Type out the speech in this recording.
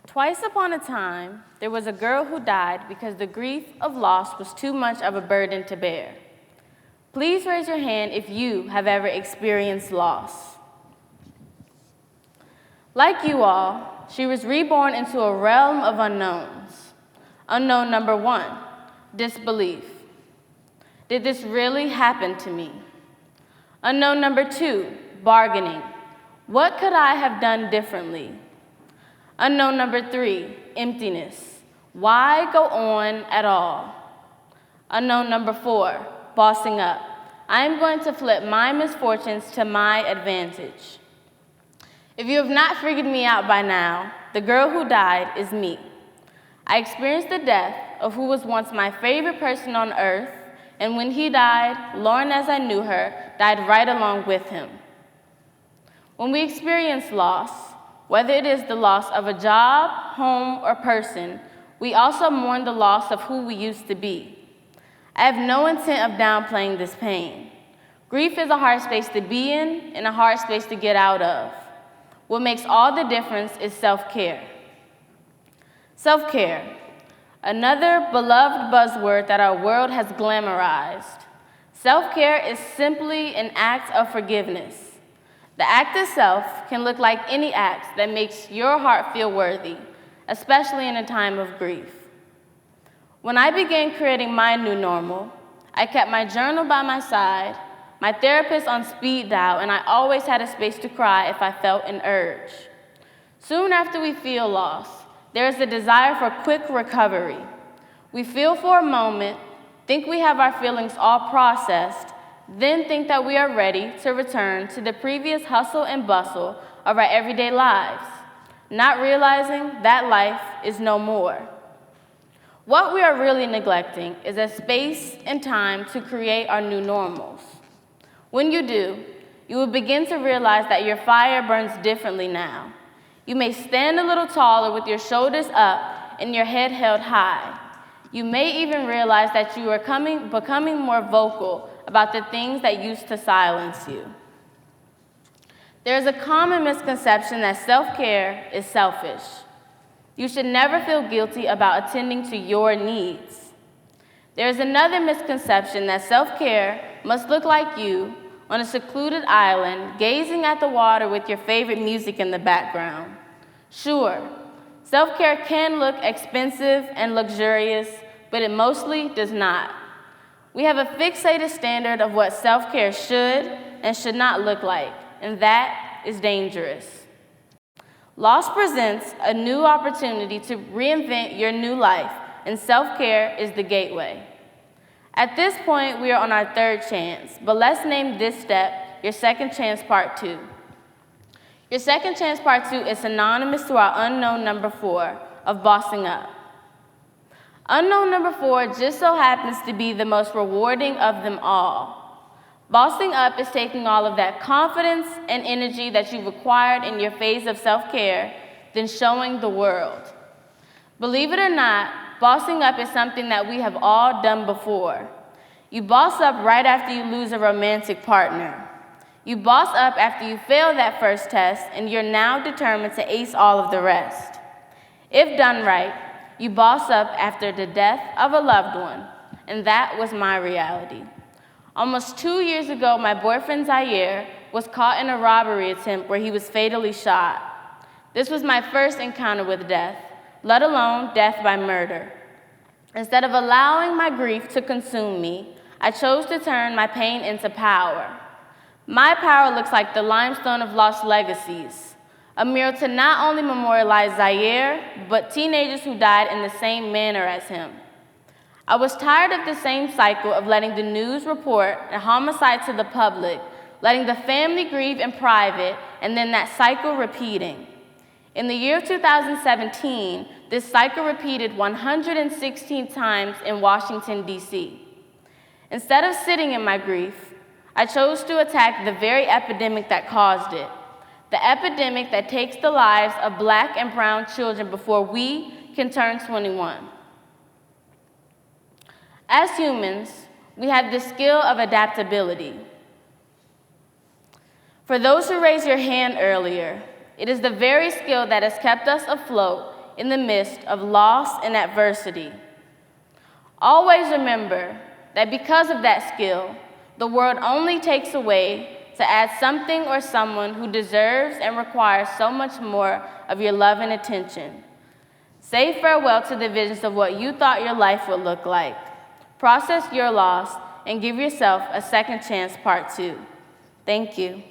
Twice upon a time, there was a girl who died because the grief of loss was too much of a burden to bear. Please raise your hand if you have ever experienced loss. Like you all, she was reborn into a realm of unknowns. Unknown number 1, disbelief. Did this really happen to me? Unknown number 2, bargaining. What could I have done differently? Unknown number 3, emptiness. Why go on at all? Unknown number 4, bossing up. I am going to flip my misfortunes to my advantage. If you have not figured me out by now, the girl who died is me. I experienced the death of who was once my favorite person on earth, and when he died, Lauryn, as I knew her, died right along with him. When we experience loss, whether it is the loss of a job, home, or person, we also mourn the loss of who we used to be. I have no intent of downplaying this pain. Grief is a hard space to be in and a hard space to get out of. What makes all the difference is self-care. Self-care, another beloved buzzword that our world has glamorized. Self-care is simply an act of forgiveness. The act itself can look like any act that makes your heart feel worthy, especially in a time of grief. When I began creating my new normal, I kept my journal by my side, my therapist on speed dial, and I always had a space to cry if I felt an urge. Soon after we feel loss, there is a desire for quick recovery. We feel for a moment, think we have our feelings all processed, then think that we are ready to return to the previous hustle and bustle of our everyday lives, not realizing that life is no more. What we are really neglecting is a space and time to create our new normals. When you do, you will begin to realize that your fire burns differently now. You may stand a little taller with your shoulders up and your head held high. You may even realize that you are becoming more vocal about the things that used to silence you. There is a common misconception that self-care is selfish. You should never feel guilty about attending to your needs. There is another misconception that self-care must look like you on a secluded island, gazing at the water with your favorite music in the background. Sure, self-care can look expensive and luxurious, but it mostly does not. We have a fixated standard of what self-care should and should not look like, and that is dangerous. Loss presents a new opportunity to reinvent your new life, and self-care is the gateway. At this point, we are on our third chance, but let's name this step your second chance part 2. Your second chance part 2 is synonymous to our unknown number 4 of bossing up. Unknown number 4 just so happens to be the most rewarding of them all. Bossing up is taking all of that confidence and energy that you've acquired in your phase of self-care, then showing the world. Believe it or not, bossing up is something that we have all done before. You boss up right after you lose a romantic partner. You boss up after you fail that first test, and you're now determined to ace all of the rest. If done right, you boss up after the death of a loved one, and that was my reality. Almost 2 years ago, my boyfriend Zaire was caught in a robbery attempt where he was fatally shot. This was my first encounter with death, let alone death by murder. Instead of allowing my grief to consume me, I chose to turn my pain into power. My power looks like the limestone of lost legacies, a mural to not only memorialize Zaire, but teenagers who died in the same manner as him. I was tired of the same cycle of letting the news report a homicide to the public, letting the family grieve in private, and then that cycle repeating. In the year of 2017, this cycle repeated 116 times in Washington, D.C. Instead of sitting in my grief, I chose to attack the very epidemic that caused it, the epidemic that takes the lives of Black and brown children before we can turn 21. As humans, we have the skill of adaptability. For those who raised your hand earlier, it is the very skill that has kept us afloat in the midst of loss and adversity. Always remember that because of that skill, the world only takes away to add something or someone who deserves and requires so much more of your love and attention. Say farewell to the visions of what you thought your life would look like. Process your loss and give yourself a second chance, part 2. Thank you.